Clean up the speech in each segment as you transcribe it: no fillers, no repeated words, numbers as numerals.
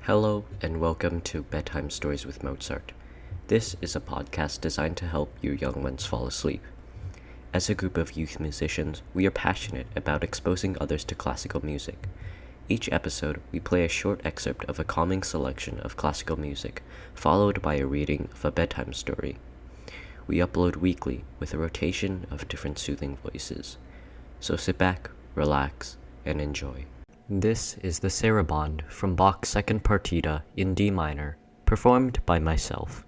Hello and welcome to Bedtime Stories with Mozart. This is a podcast designed to help you young ones fall asleep. As a group of youth musicians, we are passionate about exposing others to classical music. Each episode, we play a short excerpt of a calming selection of classical music, followed by a reading of a bedtime story. We upload weekly with a rotation of different soothing voices. So sit back, relax, and enjoy. This is the Sarabande from Bach's second Partita in D minor, performed by myself.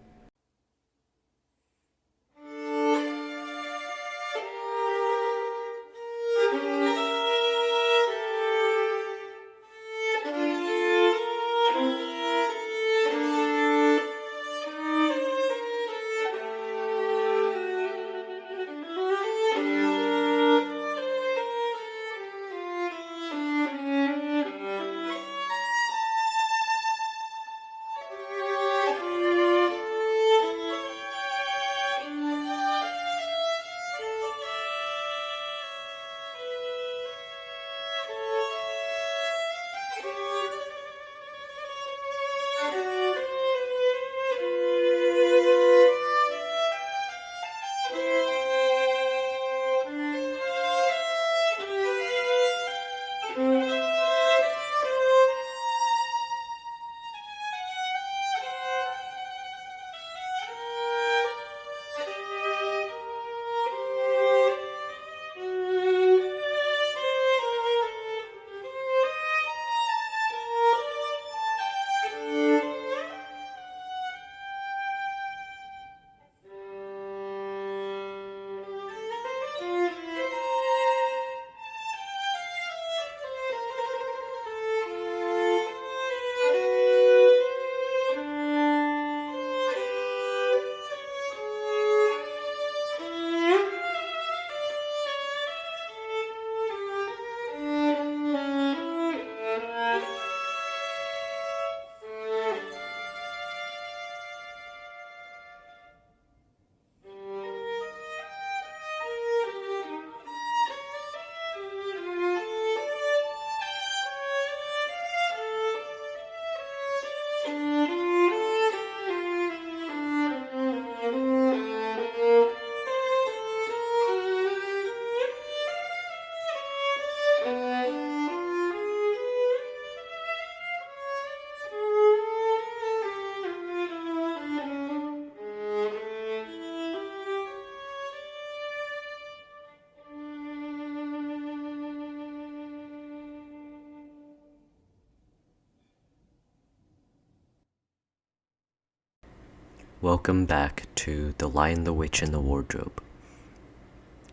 Welcome back to The Lion, the Witch, and the Wardrobe.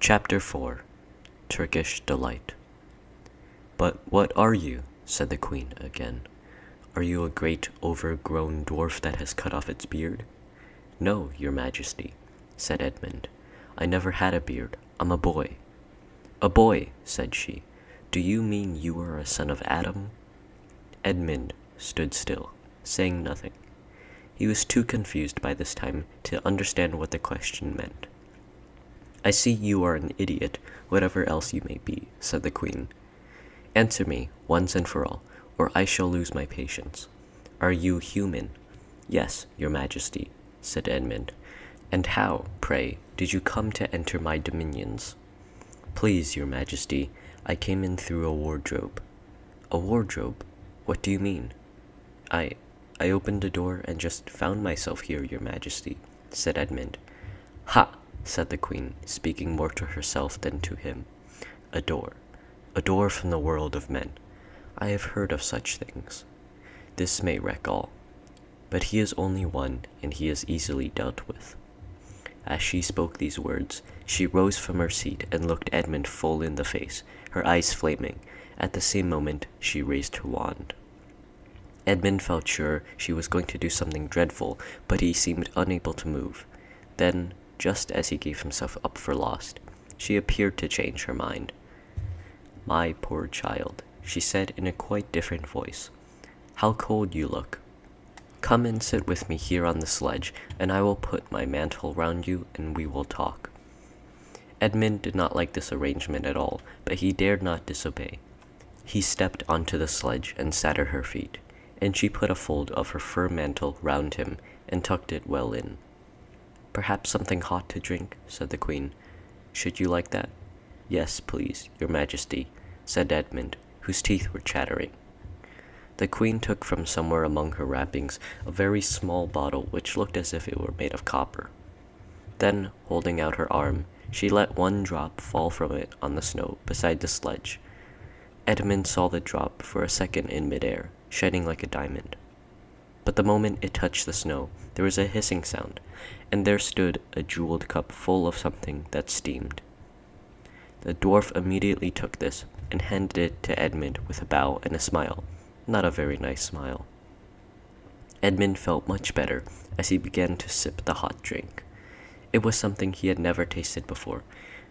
Chapter 4. Turkish Delight. "But what are you?" said the queen again. "Are you a great overgrown dwarf that has cut off its beard?" "No, your majesty," said Edmund. "I never had a beard. I'm a boy." "A boy," said she. "Do you mean you are a son of Adam?" Edmund stood still, saying nothing. He was too confused by this time to understand what the question meant. "I see you are an idiot, whatever else you may be," said the queen. "Answer me, once and for all, or I shall lose my patience. Are you human?" "Yes, your majesty," said Edmund. "And how, pray, did you come to enter my dominions?" "Please, your majesty, I came in through a wardrobe." "A wardrobe? What do you mean?" I opened the door and just found myself here, your majesty," said Edmund. "Ha!" said the queen, speaking more to herself than to him. A door from the world of men. I have heard of such things. This may wreck all. But he is only one, and he is easily dealt with." As she spoke these words, she rose from her seat and looked Edmund full in the face, her eyes flaming. At the same moment, she raised her wand. Edmund felt sure she was going to do something dreadful, but he seemed unable to move. Then, just as he gave himself up for lost, she appeared to change her mind. "My poor child," she said in a quite different voice. "How cold you look. Come and sit with me here on the sledge, and I will put my mantle round you, and we will talk." Edmund did not like this arrangement at all, but he dared not disobey. He stepped onto the sledge and sat at her feet. and she put a fold of her fur mantle round him and tucked it well in. "Perhaps something hot to drink," said the Queen. "Should you like that?" "Yes, please, your Majesty," said Edmund, whose teeth were chattering. The Queen took from somewhere among her wrappings a very small bottle which looked as if it were made of copper. Then, holding out her arm, she let one drop fall from it on the snow beside the sledge. Edmund saw the drop for a second in midair, shining like a diamond. But the moment it touched the snow, there was a hissing sound, and there stood a jeweled cup full of something that steamed. The dwarf immediately took this and handed it to Edmund with a bow and a smile, not a very nice smile. Edmund felt much better as he began to sip the hot drink. It was something he had never tasted before,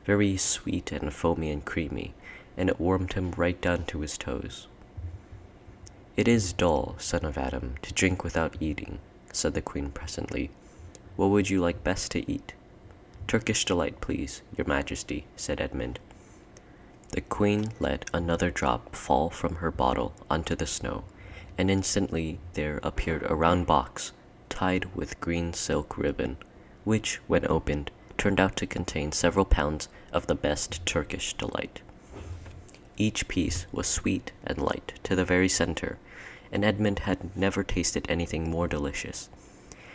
very sweet and foamy and creamy, and it warmed him right down to his toes. "It is dull, son of Adam, to drink without eating," said the Queen presently. "What would you like best to eat?" "Turkish delight, please, your Majesty," said Edmund. The Queen let another drop fall from her bottle onto the snow, and instantly there appeared a round box tied with green silk ribbon, which, when opened, turned out to contain several pounds of the best Turkish delight. Each piece was sweet and light to the very center, and Edmund had never tasted anything more delicious.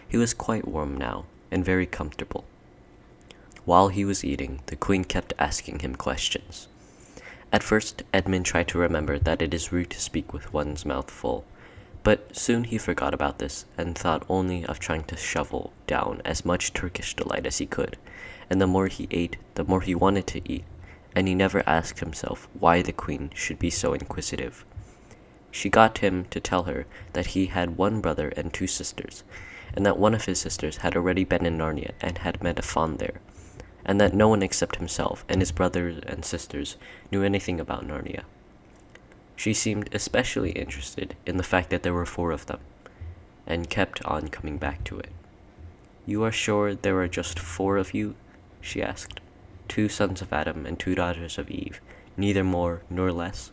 He was quite warm now, and very comfortable. While he was eating, the Queen kept asking him questions. At first, Edmund tried to remember that it is rude to speak with one's mouth full, but soon he forgot about this and thought only of trying to shovel down as much Turkish delight as he could, and the more he ate, the more he wanted to eat, and he never asked himself why the Queen should be so inquisitive. She got him to tell her that he had one brother and two sisters, and that one of his sisters had already been in Narnia and had met a faun there, and that no one except himself and his brothers and sisters knew anything about Narnia. She seemed especially interested in the fact that there were 4 of them, and kept on coming back to it. "You are sure there are just 4 of you?" she asked. "2 sons of Adam and 2 daughters of Eve, neither more nor less?"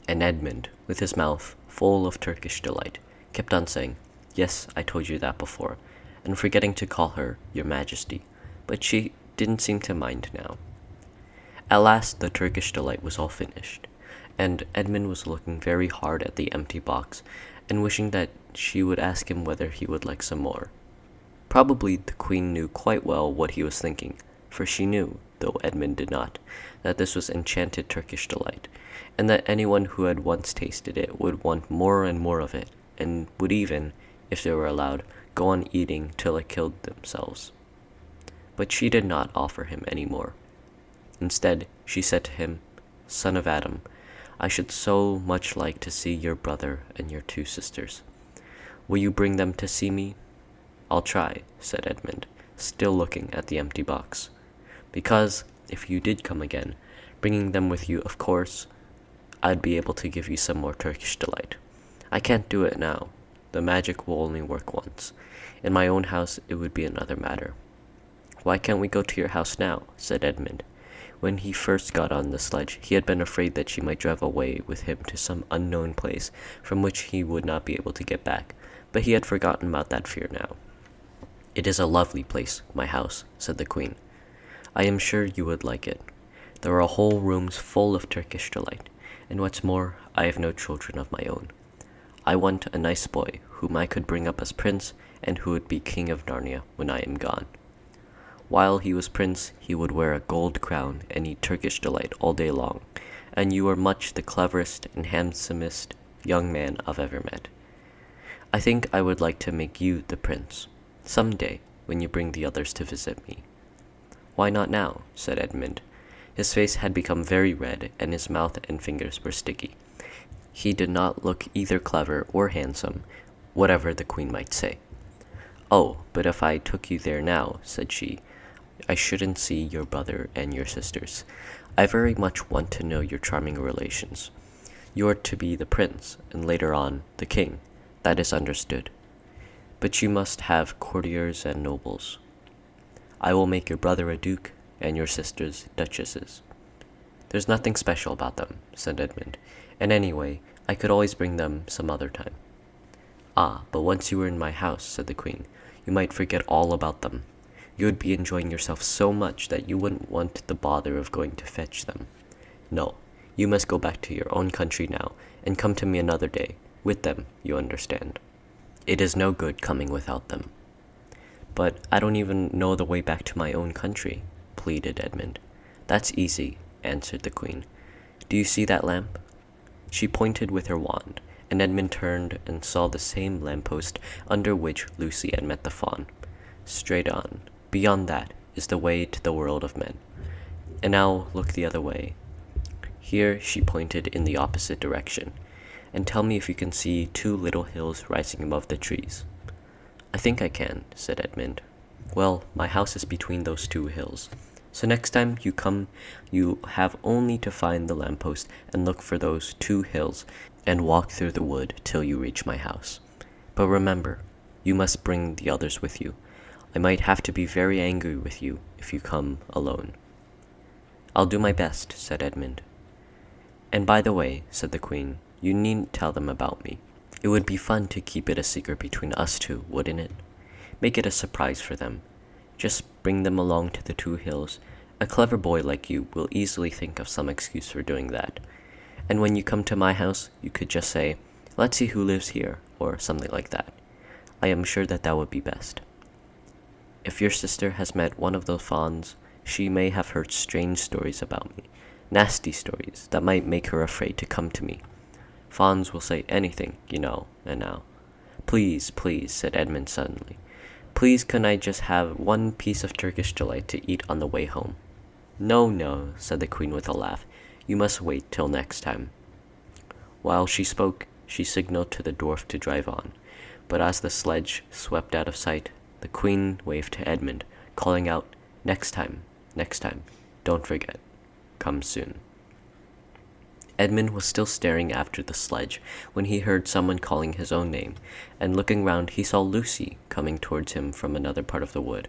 And Edmund, with his mouth full of Turkish delight, kept on saying, "Yes, I told you that before," and forgetting to call her your Majesty, but she didn't seem to mind now. At last the Turkish delight was all finished, and Edmund was looking very hard at the empty box and wishing that she would ask him whether he would like some more. Probably the Queen knew quite well what he was thinking, for she knew, though Edmund did not, that this was enchanted Turkish delight, and that anyone who had once tasted it would want more and more of it, and would even, if they were allowed, go on eating till it killed themselves. But she did not offer him any more. Instead, she said to him, "Son of Adam, I should so much like to see your brother and your 2 sisters. Will you bring them to see me?" "I'll try," said Edmund, still looking at the empty box. "Because, if you did come again, bringing them with you, of course, I'd be able to give you some more Turkish delight. I can't do it now. The magic will only work once. In my own house, it would be another matter." "Why can't we go to your house now?" said Edmund. When he first got on the sledge, he had been afraid that she might drive away with him to some unknown place from which he would not be able to get back, but he had forgotten about that fear now. "It is a lovely place, my house," said the Queen. "I am sure you would like it. There are whole rooms full of Turkish delight, and what's more, I have no children of my own. I want a nice boy whom I could bring up as prince and who would be king of Narnia when I am gone. While he was prince, he would wear a gold crown and eat Turkish delight all day long, and you are much the cleverest and handsomest young man I've ever met. I think I would like to make you the prince, some day when you bring the others to visit me." "Why not now?" said Edmund. His face had become very red, and his mouth and fingers were sticky. He did not look either clever or handsome, whatever the Queen might say. "Oh, but if I took you there now," said she, "I shouldn't see your brother and your sisters. I very much want to know your charming relations. You are to be the prince, and later on, the king. That is understood. But you must have courtiers and nobles. I will make your brother a duke, and your sisters duchesses." "There's nothing special about them," said Edmund, "and anyway, I could always bring them some other time." Ah, but once you were in my house, said the queen, you might forget all about them. You would be enjoying yourself so much that you wouldn't want the bother of going to fetch them. No, you must go back to your own country now, and come to me another day. With them, you understand. It is no good coming without them. But I don't even know the way back to my own country, pleaded Edmund. That's easy, answered the queen. Do you see that lamp? She pointed with her wand, and Edmund turned and saw the same lamppost under which Lucy had met the fawn. Straight on, beyond that, is the way to the world of men. And now look the other way. Here she pointed in the opposite direction, and tell me if you can see two little hills rising above the trees. I think I can, said Edmund. Well, my house is between those two hills. So next time you come, you have only to find the lamppost and look for those two hills and walk through the wood till you reach my house. But remember, you must bring the others with you. I might have to be very angry with you if you come alone. I'll do my best, said Edmund. And by the way, said the queen, you needn't tell them about me. It would be fun to keep it a secret between us two, wouldn't it? Make it a surprise for them. Just bring them along to the two hills. A clever boy like you will easily think of some excuse for doing that. And when you come to my house, you could just say, let's see who lives here, or something like that. I am sure that would be best. If your sister has met one of the fawns, she may have heard strange stories about me. Nasty stories that might make her afraid to come to me. Fawns will say anything, you know, and now. Please, please, said Edmund suddenly. Please couldn't I just have one piece of Turkish delight to eat on the way home? No, no, said the queen with a laugh. You must wait till next time. While she spoke, she signaled to the dwarf to drive on. But as the sledge swept out of sight, the queen waved to Edmund, calling out, next time, don't forget. Come soon. Edmund was still staring after the sledge when he heard someone calling his own name, and looking round he saw Lucy coming towards him from another part of the wood.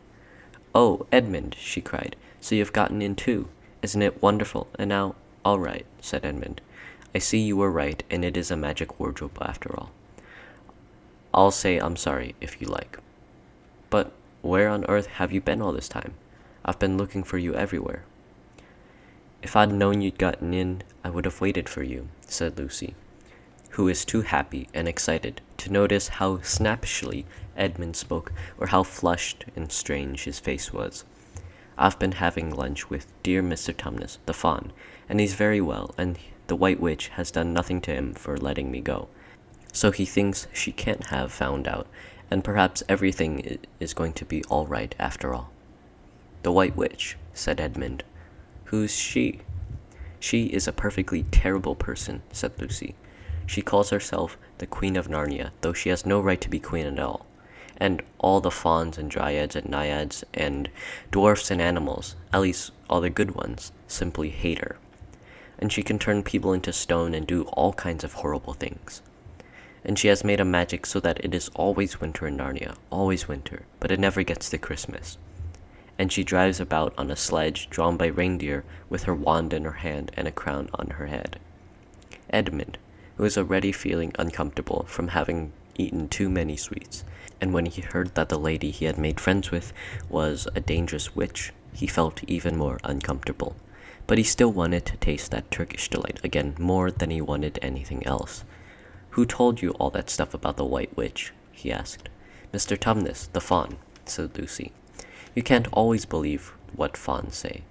Oh, Edmund, she cried, so you've gotten in too. Isn't it wonderful? And now, all right, said Edmund. I see you were right, and it is a magic wardrobe after all. I'll say I'm sorry, if you like. But where on earth have you been all this time? I've been looking for you everywhere. If I'd known you'd gotten in, I would have waited for you, said Lucy, who was too happy and excited to notice how snappishly Edmund spoke or how flushed and strange his face was. I've been having lunch with dear Mr. Tumnus, the fawn, and he's very well, and the White Witch has done nothing to him for letting me go. So he thinks she can't have found out, and perhaps everything is going to be all right after all. The White Witch, said Edmund. Who's she? She is a perfectly terrible person, said Lucy. She calls herself the Queen of Narnia, though she has no right to be queen at all. And all the fauns and dryads and naiads and dwarfs and animals, at least all the good ones, simply hate her. And she can turn people into stone and do all kinds of horrible things. And she has made a magic so that it is always winter in Narnia, always winter, but it never gets to Christmas. And she drives about on a sledge drawn by reindeer with her wand in her hand and a crown on her head. Edmund, who was already feeling uncomfortable from having eaten too many sweets, and when he heard that the lady he had made friends with was a dangerous witch, he felt even more uncomfortable. But he still wanted to taste that Turkish delight again more than he wanted anything else. Who told you all that stuff about the White Witch? He asked. Mr. Tumnus, the fawn, said Lucy. You can't always believe what fawns say,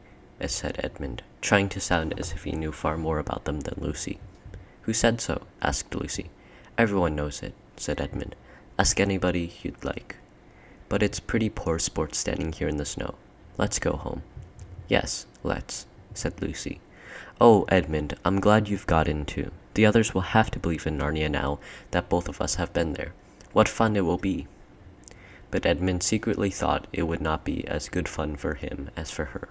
said Edmund, trying to sound as if he knew far more about them than Lucy. Who said so? Asked Lucy. Everyone knows it, said Edmund. Ask anybody you'd like. But it's pretty poor sport standing here in the snow. Let's go home. Yes, let's, said Lucy. Oh, Edmund, I'm glad you've got in too. The others will have to believe in Narnia now that both of us have been there. What fun it will be. But Edmund secretly thought it would not be as good fun for him as for her.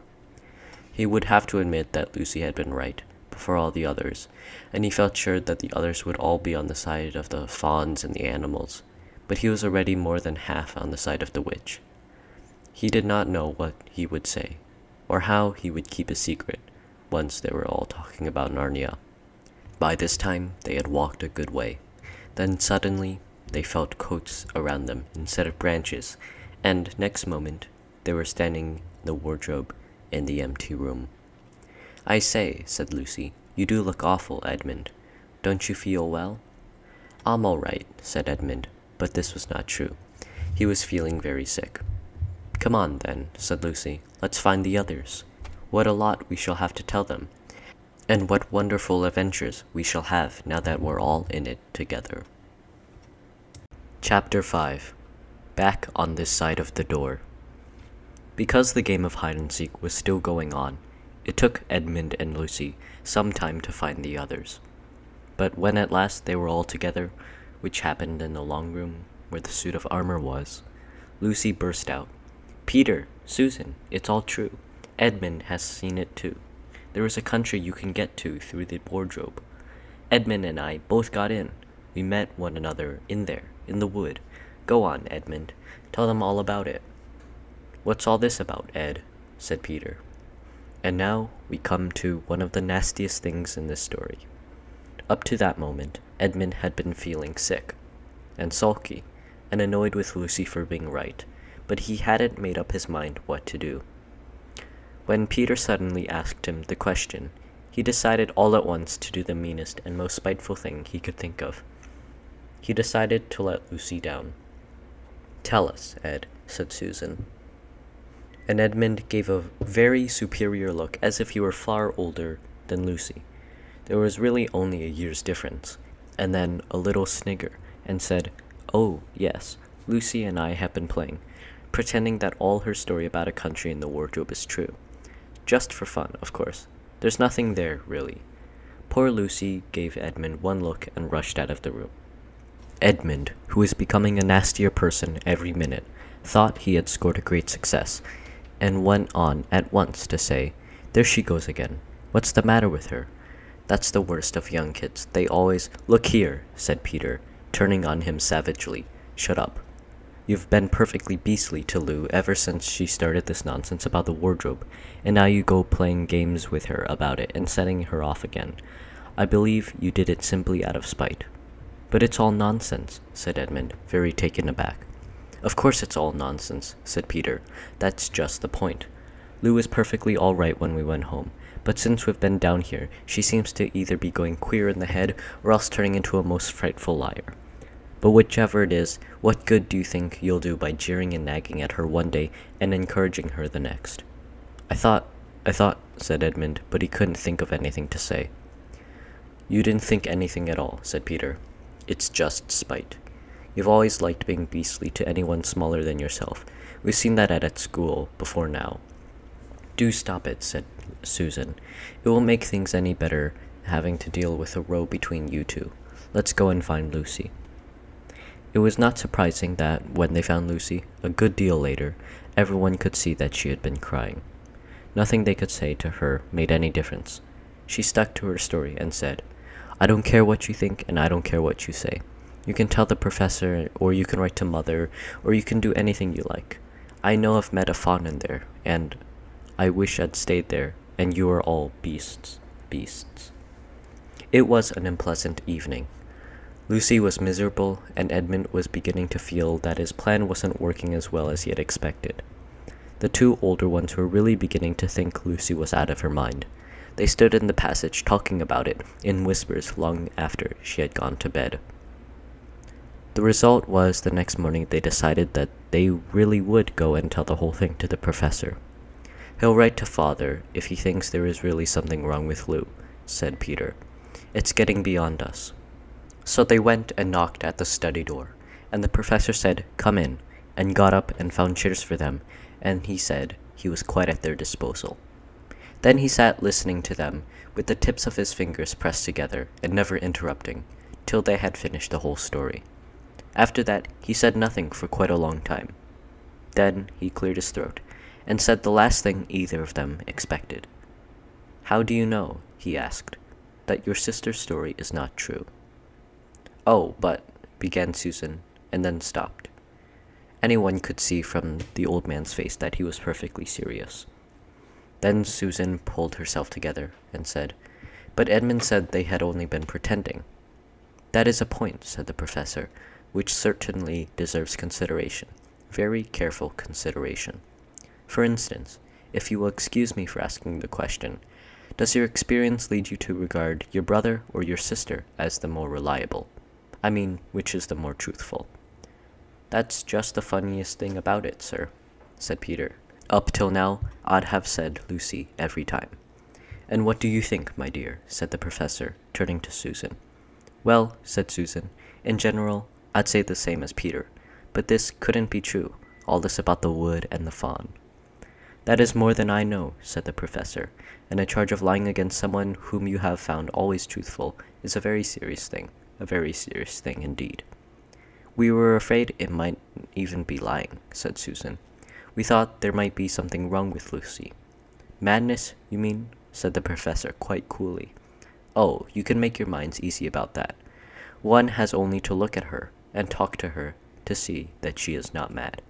He would have to admit that Lucy had been right, before all the others, and he felt sure that the others would all be on the side of the fawns and the animals, but he was already more than half on the side of the witch. He did not know what he would say, or how he would keep a secret, once they were all talking about Narnia. By this time, they had walked a good way. Then suddenly, they felt coats around them instead of branches, and next moment they were standing in the wardrobe in the empty room. "I say," said Lucy, "you do look awful, Edmund. Don't you feel well?" "I'm all right," said Edmund, but this was not true. He was feeling very sick. "Come on, then," said Lucy. "Let's find the others. What a lot we shall have to tell them, and what wonderful adventures we shall have now that we're all in it together." Chapter 5. Back on this side of the door. Because the game of hide-and-seek was still going on, it took Edmund and Lucy some time to find the others. But when at last they were all together, which happened in the long room where the suit of armor was, Lucy burst out, "Peter, Susan, it's all true. Edmund has seen it too. There is a country you can get to through the wardrobe. Edmund and I both got in. We met one another in there, in the wood. Go on, Edmund. Tell them all about it." "What's all this about, Ed?" said Peter. And now we come to one of the nastiest things in this story. Up to that moment, Edmund had been feeling sick, and sulky, and annoyed with Lucy for being right, but he hadn't made up his mind what to do. When Peter suddenly asked him the question, he decided all at once to do the meanest and most spiteful thing he could think of. He decided to let Lucy down. "Tell us, Ed," said Susan. And Edmund gave a very superior look, as if he were far older than Lucy. There was really only a year's difference, and then a little snigger, and said, "Oh, yes, Lucy and I have been playing, pretending that all her story about a country in the wardrobe is true. Just for fun, of course. There's nothing there, really." Poor Lucy gave Edmund one look and rushed out of the room. Edmund, who was becoming a nastier person every minute, thought he had scored a great success, and went on at once to say, "There she goes again. What's the matter with her? That's the worst of young kids. They always—" "Look here," said Peter, turning on him savagely. "Shut up. You've been perfectly beastly to Lou ever since she started this nonsense about the wardrobe, and now you go playing games with her about it and setting her off again. I believe you did it simply out of spite." "But it's all nonsense," said Edmund, very taken aback. "Of course it's all nonsense," said Peter. "That's just the point. Lou was perfectly all right when we went home, but since we've been down here, she seems to either be going queer in the head or else turning into a most frightful liar. But whichever it is, what good do you think you'll do by jeering and nagging at her one day and encouraging her the next?" I thought, said Edmund, but he couldn't think of anything to say. "You didn't think anything at all," said Peter. "It's just spite. You've always liked being beastly to anyone smaller than yourself. We've seen that at school before now." "Do stop it," said Susan. "It won't make things any better having to deal with a row between you two. Let's go and find Lucy." It was not surprising that, when they found Lucy, a good deal later, everyone could see that she had been crying. Nothing they could say to her made any difference. She stuck to her story and said, "I don't care what you think, and I don't care what you say. You can tell the professor, or you can write to Mother, or you can do anything you like. I know I've met a fawn in there, and I wish I'd stayed there, and you are all beasts. It was an unpleasant evening. Lucy was miserable, and Edmund was beginning to feel that his plan wasn't working as well as he had expected. The two older ones were really beginning to think Lucy was out of her mind. They stood in the passage talking about it in whispers long after she had gone to bed. The result was the next morning they decided that they really would go and tell the whole thing to the professor. "He'll write to Father if he thinks there is really something wrong with Lou," said Peter. "It's getting beyond us." So they went and knocked at the study door, and the professor said, "Come in," and got up and found chairs for them, and he said he was quite at their disposal. Then he sat listening to them, with the tips of his fingers pressed together, and never interrupting, till they had finished the whole story. After that, he said nothing for quite a long time. Then he cleared his throat, and said the last thing either of them expected. "How do you know," he asked, "that your sister's story is not true?" "Oh, but," began Susan, and then stopped. Anyone could see from the old man's face that he was perfectly serious. Then Susan pulled herself together and said, "But Edmund said they had only been pretending." "That is a point," said the professor, which certainly deserves consideration, very careful consideration. For instance, if you will excuse me for asking the question, does your experience lead you to regard your brother or your sister as the more reliable? I mean, which is the more truthful? That's just the funniest thing about it, sir, said Peter. Up till now, I'd have said Lucy every time. And what do you think, my dear? Said the professor, turning to Susan. Well, said Susan, in general, I'd say the same as Peter, but this couldn't be true, all this about the wood and the fawn. That is more than I know, said the professor, and a charge of lying against someone whom you have found always truthful is a very serious thing indeed. We were afraid it might even be lying, said Susan. We thought there might be something wrong with Lucy. Madness, you mean? Said the professor quite coolly. Oh, you can make your minds easy about that. One has only to look at her and talk to her to see that she is not mad.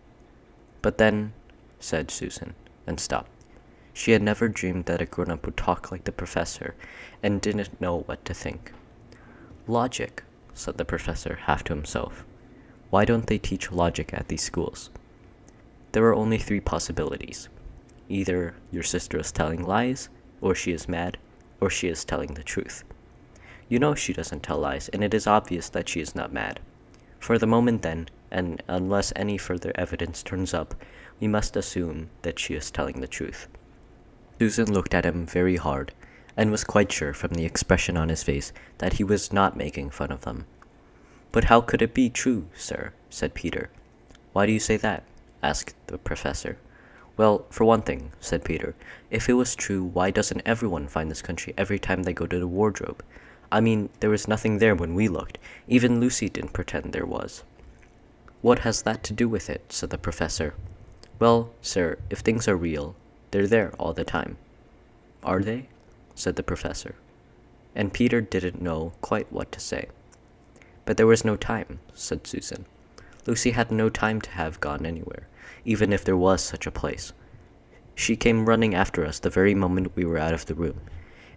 But then, said Susan, and stopped. She had never dreamed that a grown-up would talk like the professor, and didn't know what to think. Logic, said the professor, half to himself. Why don't they teach logic at these schools? There are only 3 possibilities. Either your sister is telling lies, or she is mad, or she is telling the truth. You know she doesn't tell lies, and it is obvious that she is not mad. For the moment then, and unless any further evidence turns up, we must assume that she is telling the truth. Susan looked at him very hard, and was quite sure from the expression on his face that he was not making fun of them. But how could it be true, sir? Said Peter. Why do you say that? Asked the professor. Well, for one thing, said Peter, if it was true, why doesn't everyone find this country every time they go to the wardrobe? I mean, there was nothing there when we looked. Even Lucy didn't pretend there was. What has that to do with it? Said the professor. Well, sir, if things are real, they're there all the time. Are they? Said the professor. And Peter didn't know quite what to say. But there was no time, said Susan. Lucy had no time to have gone anywhere, even if there was such a place. She came running after us the very moment we were out of the room.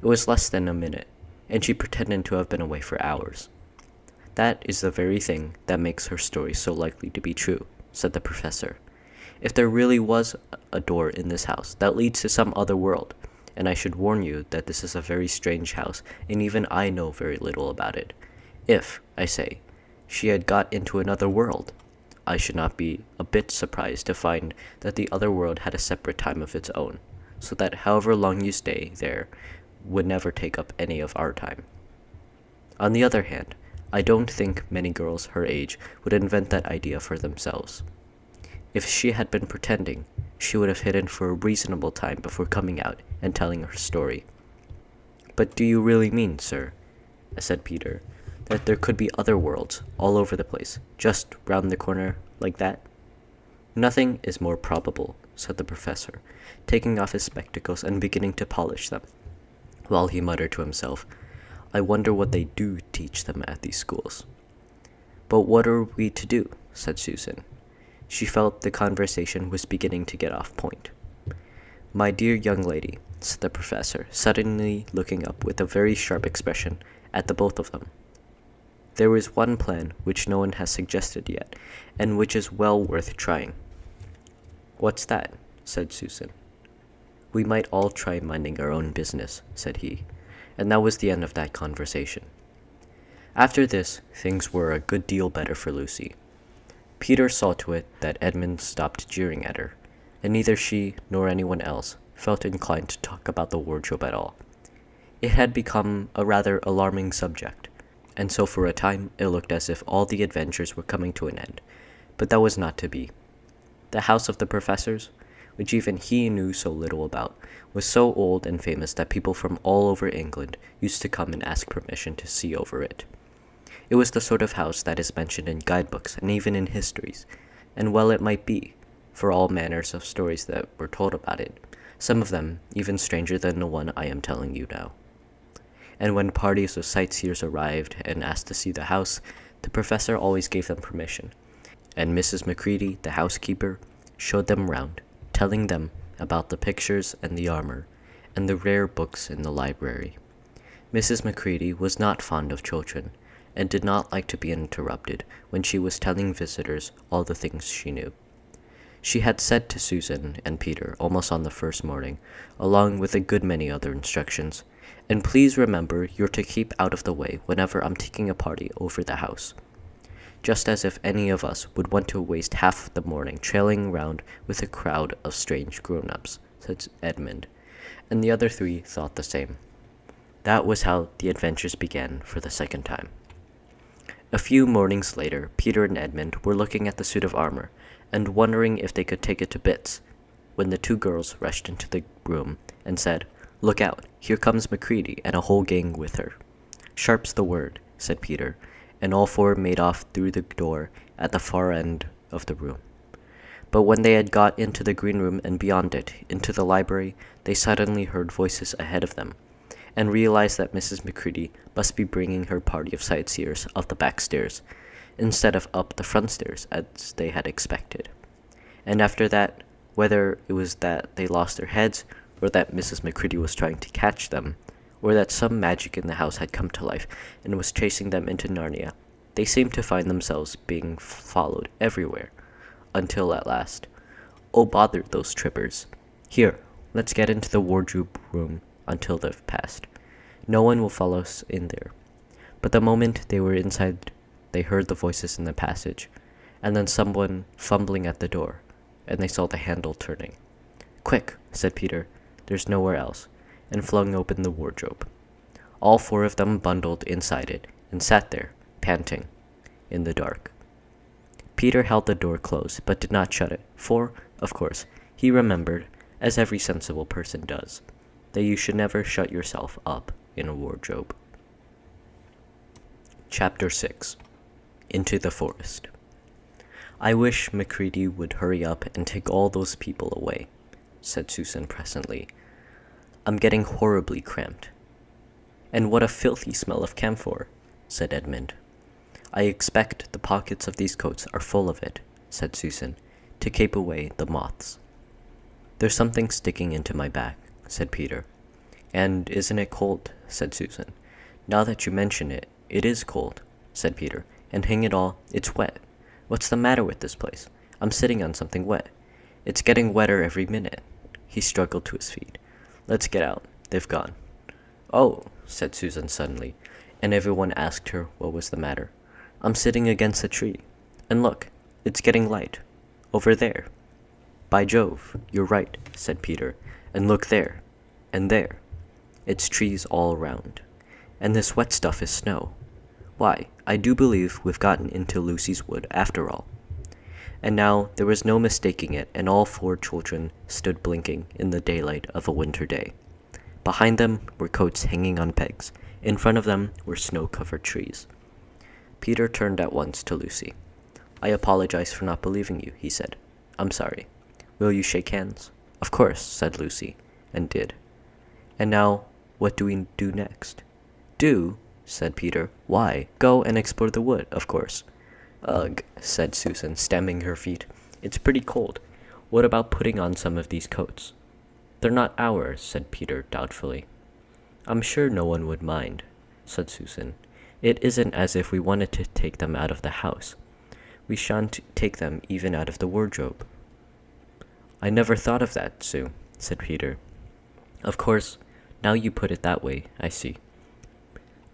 It was less than a minute, and she pretended to have been away for hours. That is the very thing that makes her story so likely to be true, said the professor. If there really was a door in this house that leads to some other world, and I should warn you that this is a very strange house, and even I know very little about it. If, I say, she had got into another world, I should not be a bit surprised to find that the other world had a separate time of its own, so that however long you stay there would never take up any of our time. On the other hand, I don't think many girls her age would invent that idea for themselves. If she had been pretending, she would have hidden for a reasonable time before coming out and telling her story. But do you really mean, sir, said Peter, that there could be other worlds all over the place, just round the corner like that? Nothing is more probable, said the professor, taking off his spectacles and beginning to polish them, while he muttered to himself, I wonder what they do teach them at these schools. But what are we to do? Said Susan. She felt the conversation was beginning to get off point. My dear young lady, said the professor, suddenly looking up with a very sharp expression at the both of them. There is one plan which no one has suggested yet, and which is well worth trying. What's that? Said Susan. We might all try minding our own business, said he, and that was the end of that conversation. After this, things were a good deal better for Lucy. Peter saw to it that Edmund stopped jeering at her, and neither she nor anyone else felt inclined to talk about the wardrobe at all. It had become a rather alarming subject, and so for a time it looked as if all the adventures were coming to an end, but that was not to be. The house of the professors, which even he knew so little about, was so old and famous that people from all over England used to come and ask permission to see over it. It was the sort of house that is mentioned in guidebooks and even in histories, and well it might be, for all manners of stories that were told about it, some of them even stranger than the one I am telling you now. And when parties of sightseers arrived and asked to see the house, the professor always gave them permission, and Mrs. Macready, the housekeeper, showed them round, telling them about the pictures and the armor, and the rare books in the library. Mrs. Macready was not fond of children, and did not like to be interrupted when she was telling visitors all the things she knew. She had said to Susan and Peter almost on the first morning, along with a good many other instructions, "And please remember you're to keep out of the way whenever I'm taking a party over the house." Just as if any of us would want to waste half the morning trailing around with a crowd of strange grown-ups, said Edmund, and the other three thought the same. That was how the adventures began for the second time. A few mornings later, Peter and Edmund were looking at the suit of armor and wondering if they could take it to bits, when the two girls rushed into the room and said, "Look out, here comes Macready and a whole gang with her." "Sharp's the word," said Peter, and all four made off through the door at the far end of the room. But when they had got into the green room and beyond it, into the library, they suddenly heard voices ahead of them, and realized that Mrs. Macready must be bringing her party of sightseers up the back stairs, instead of up the front stairs as they had expected. And after that, whether it was that they lost their heads, or that Mrs. Macready was trying to catch them, or that some magic in the house had come to life and was chasing them into Narnia, they seemed to find themselves being followed everywhere, until at last, "Oh, bother those trippers. Here, let's get into the wardrobe room until they've passed. No one will follow us in there." But the moment they were inside, they heard the voices in the passage, and then someone fumbling at the door, and they saw the handle turning. "Quick," said Peter, "there's nowhere else," and flung open the wardrobe. All four of them bundled inside it, and sat there, panting, in the dark. Peter held the door closed, but did not shut it, for, of course, he remembered, as every sensible person does, that you should never shut yourself up in a wardrobe. Chapter 6. Into the Forest. "I wish Macready would hurry up and take all those people away," said Susan presently. "I'm getting horribly cramped." "And what a filthy smell of camphor," said Edmund. "I expect the pockets of these coats are full of it," said Susan, "to keep away the moths." "There's something sticking into my back," said Peter. "And isn't it cold?" said Susan. "Now that you mention it, it is cold," said Peter. "And hang it all, it's wet. What's the matter with this place? I'm sitting on something wet. It's getting wetter every minute." He struggled to his feet. "Let's get out. They've gone." "Oh," said Susan suddenly, and everyone asked her what was the matter. "I'm sitting against a tree. And look, it's getting light. Over there." "By Jove, you're right," said Peter. "And look there. And there. It's trees all around. And this wet stuff is snow. Why, I do believe we've gotten into Lucy's wood after all." And now there was no mistaking it, and all four children stood blinking in the daylight of a winter day. Behind them were coats hanging on pegs. In front of them were snow-covered trees. Peter turned at once to Lucy. "I apologize for not believing you," he said. "I'm sorry. Will you shake hands?" "Of course," said Lucy, and did. "And now, what do we do next?" "Do?" said Peter. "Why, go and explore the wood, of course." "Ugh," said Susan, stamping her feet. "It's pretty cold. What about putting on some of these coats?" "They're not ours," said Peter doubtfully. "I'm sure no one would mind," said Susan. "It isn't as if we wanted to take them out of the house. We shan't take them even out of the wardrobe." "I never thought of that, Sue," said Peter. "Of course, now you put it that way, I see.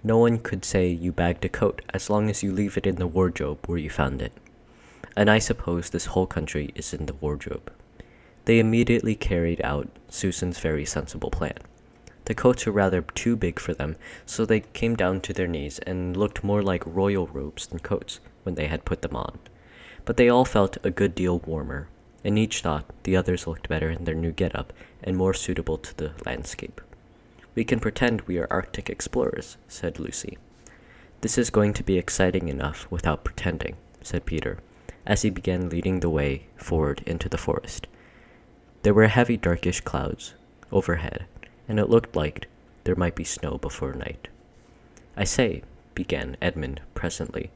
No one could say you bagged a coat as long as you leave it in the wardrobe where you found it. And I suppose this whole country is in the wardrobe." They immediately carried out Susan's very sensible plan. The coats were rather too big for them, so they came down to their knees and looked more like royal robes than coats when they had put them on. But they all felt a good deal warmer, and each thought the others looked better in their new get-up and more suitable to the landscape. "We can pretend we are Arctic explorers," said Lucy. "This is going to be exciting enough without pretending," said Peter, as he began leading the way forward into the forest. There were heavy darkish clouds overhead, and it looked like there might be snow before night. "I say," began Edmund presently,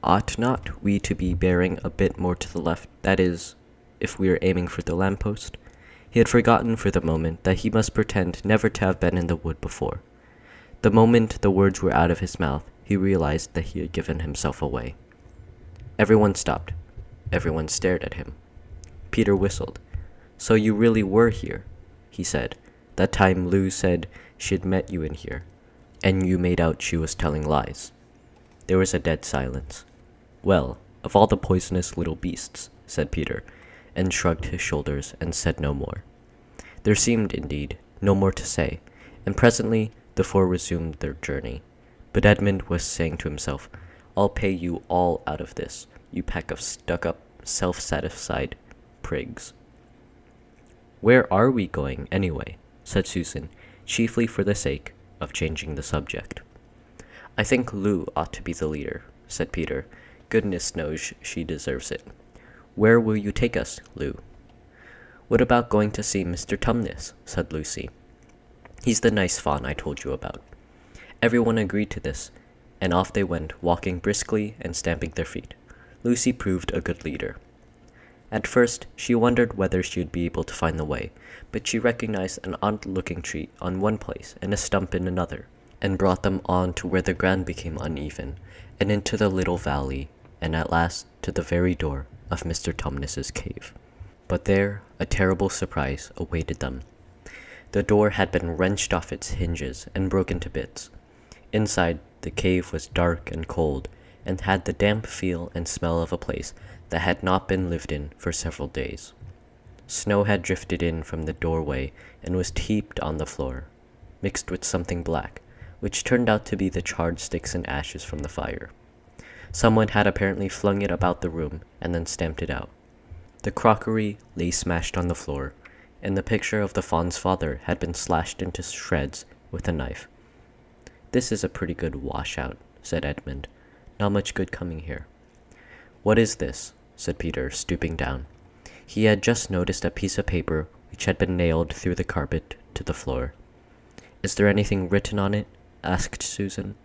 "ought not we to be bearing a bit more to the left, that is, if we are aiming for the lamppost?" He had forgotten for the moment that he must pretend never to have been in the wood before. The moment the words were out of his mouth, he realized that he had given himself away. Everyone stopped. Everyone stared at him. Peter whistled. "So you really were here," he said. "That time Lou said she'd met you in here, and you made out she was telling lies." There was a dead silence. "Well, of all the poisonous little beasts," said Peter, and shrugged his shoulders and said no more. There seemed, indeed, no more to say, and presently the four resumed their journey. But Edmund was saying to himself, "I'll pay you all out of this, you pack of stuck-up, self-satisfied prigs." "Where are we going, anyway?" said Susan, chiefly for the sake of changing the subject. "I think Lou ought to be the leader," said Peter. "Goodness knows she deserves it. Where will you take us, Lou?" "What about going to see Mr. Tumnus?" said Lucy. "He's the nice faun I told you about." Everyone agreed to this, and off they went, walking briskly and stamping their feet. Lucy proved a good leader. At first, she wondered whether she would be able to find the way, but she recognized an odd-looking tree on one place and a stump in another, and brought them on to where the ground became uneven, and into the little valley, and at last to the very door of Mr. Tumnus's cave. But there a terrible surprise awaited them. The door had been wrenched off its hinges and broken to bits. Inside, the cave was dark and cold, and had the damp feel and smell of a place that had not been lived in for several days. Snow had drifted in from the doorway and was heaped on the floor, mixed with something black, which turned out to be the charred sticks and ashes from the fire. Someone had apparently flung it about the room and then stamped it out. The crockery lay smashed on the floor, and the picture of the fawn's father had been slashed into shreds with a knife. "This is a pretty good washout," said Edmund. "Not much good coming here." "What is this?" said Peter, stooping down. He had just noticed a piece of paper which had been nailed through the carpet to the floor. "Is there anything written on it?" asked Susan.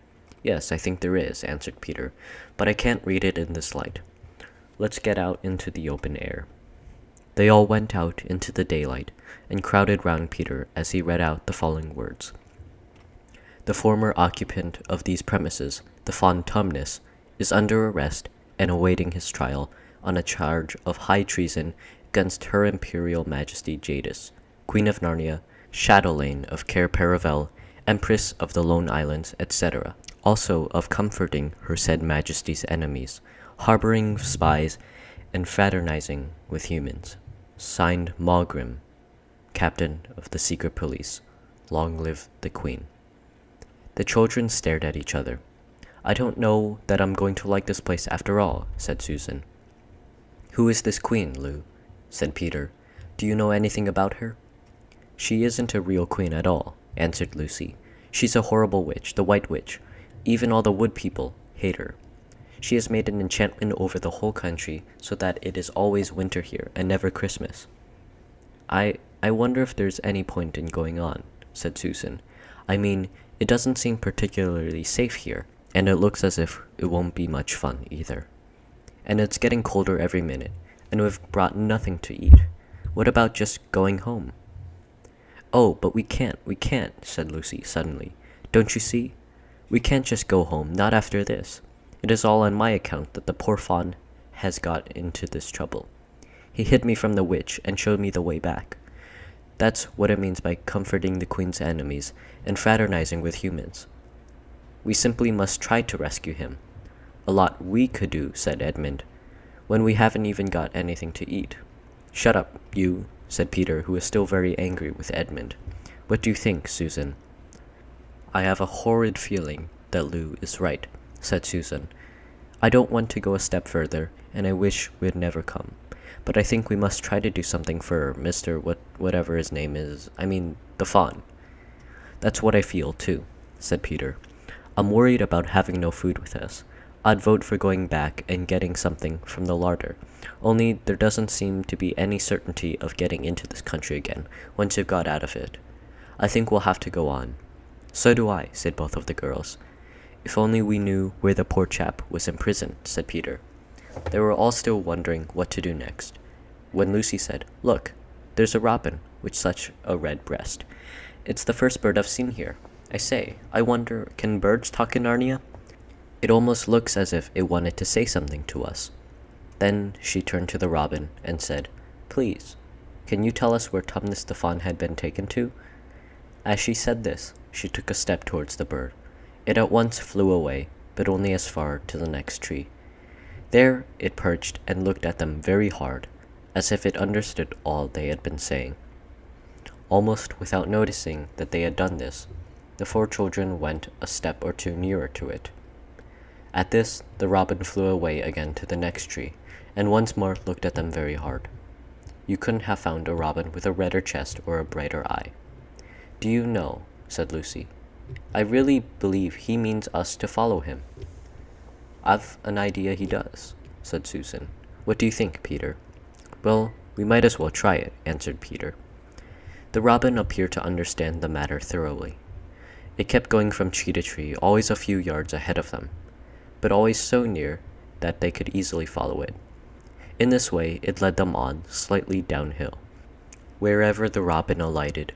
"Yes, I think there is," answered Peter, "but I can't read it in this light. Let's get out into the open air." They all went out into the daylight and crowded round Peter as he read out the following words. "The former occupant of these premises, the Fawn Tumnus, is under arrest and awaiting his trial on a charge of high treason against Her Imperial Majesty Jadis, Queen of Narnia, Chatelaine of Cair Paravel, Empress of the Lone Islands, etc., also of comforting her said Majesty's enemies, harboring spies, and fraternizing with humans. Signed, Maugrim, Captain of the Secret Police. Long live the Queen." The children stared at each other. "I don't know that I'm going to like this place after all," said Susan. "Who is this queen, Lou?" said Peter. "Do you know anything about her?" "She isn't a real queen at all," answered Lucy. "She's a horrible witch, the White Witch. Even all the wood people hate her. She has made an enchantment over the whole country so that it is always winter here and never Christmas." I wonder if there's any point in going on," said Susan. "I mean, it doesn't seem particularly safe here, and it looks as if it won't be much fun either. And it's getting colder every minute, and we've brought nothing to eat. What about just going home?" "Oh, but we can't, said Lucy suddenly. "Don't you see? We can't just go home, not after this. It is all on my account that the poor fawn has got into this trouble. He hid me from the witch and showed me the way back. That's what it means by comforting the Queen's enemies and fraternizing with humans. We simply must try to rescue him." "A lot we could do," said Edmund, "when we haven't even got anything to eat." "Shut up, you," said Peter, who was still very angry with Edmund. "What do you think, Susan?" "I have a horrid feeling that Lou is right," said Susan. "I don't want to go a step further, and I wish we'd never come. But I think we must try to do something for Mr. whatever his name is. I mean, the fawn." "That's what I feel, too," said Peter. "I'm worried about having no food with us. I'd vote for going back and getting something from the larder. Only there doesn't seem to be any certainty of getting into this country again once you've got out of it. I think we'll have to go on." "So do I," said both of the girls. "If only we knew where the poor chap was in prison," said Peter. They were all still wondering what to do next, when Lucy said, "Look, there's a robin with such a red breast. It's the first bird I've seen here. I say, I wonder, can birds talk in Narnia?" It almost looks as if it wanted to say something to us." Then she turned to the robin and said, "Please, can you tell us where Tumnus the fawn had been taken to?" As she said this, she took a step towards the bird. It at once flew away, but only as far to the next tree. There it perched and looked at them very hard, as if it understood all they had been saying. Almost without noticing that they had done this, the 4 children went a step or 2 nearer to it. At this, the robin flew away again to the next tree, and once more looked at them very hard. You couldn't have found a robin with a redder chest or a brighter eye. "Do you know," said Lucy, "I really believe he means us to follow him." "I've an idea he does," said Susan. "What do you think, Peter?" "Well, we might as well try it," answered Peter. The robin appeared to understand the matter thoroughly. It kept going from tree to tree, always a few yards ahead of them, but always so near that they could easily follow it. In this way, it led them on, slightly downhill. Wherever the robin alighted,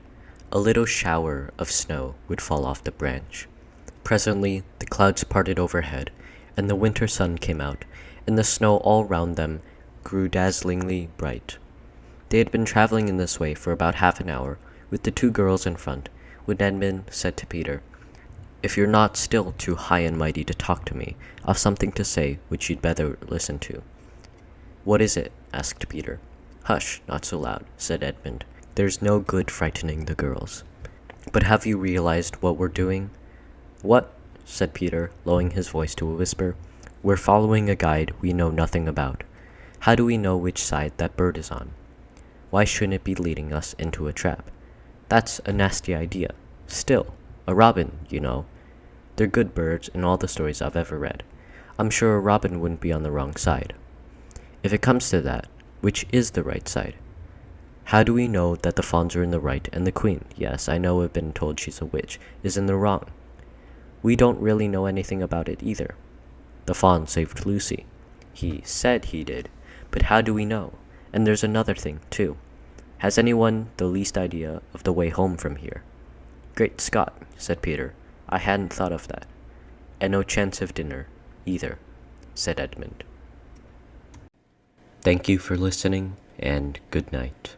a little shower of snow would fall off the branch. Presently, the clouds parted overhead, and the winter sun came out, and the snow all round them grew dazzlingly bright. They had been traveling in this way for about half an hour, with the 2 girls in front, when Edmund said to Peter, "If you're not still too high and mighty to talk to me, I've something to say which you'd better listen to." "What is it?" asked Peter. "Hush, not so loud," said Edmund. "There's no good frightening the girls. But have you realized what we're doing?" "What?" said Peter, lowering his voice to a whisper. "We're following a guide we know nothing about. How do we know which side that bird is on? Why shouldn't it be leading us into a trap? That's a nasty idea. Still, a robin, you know. They're good birds in all the stories I've ever read. I'm sure a robin wouldn't be on the wrong side. If it comes to that, which is the right side? How do we know that the fawns are in the right and the queen, yes, I know I've been told she's a witch, is in the wrong? We don't really know anything about it either. The fawn saved Lucy. He said he did, but how do we know? And there's another thing, too. Has anyone the least idea of the way home from here?" "Great Scott," said Peter. "I hadn't thought of that." "And no chance of dinner, either," said Edmund. Thank you for listening, and good night.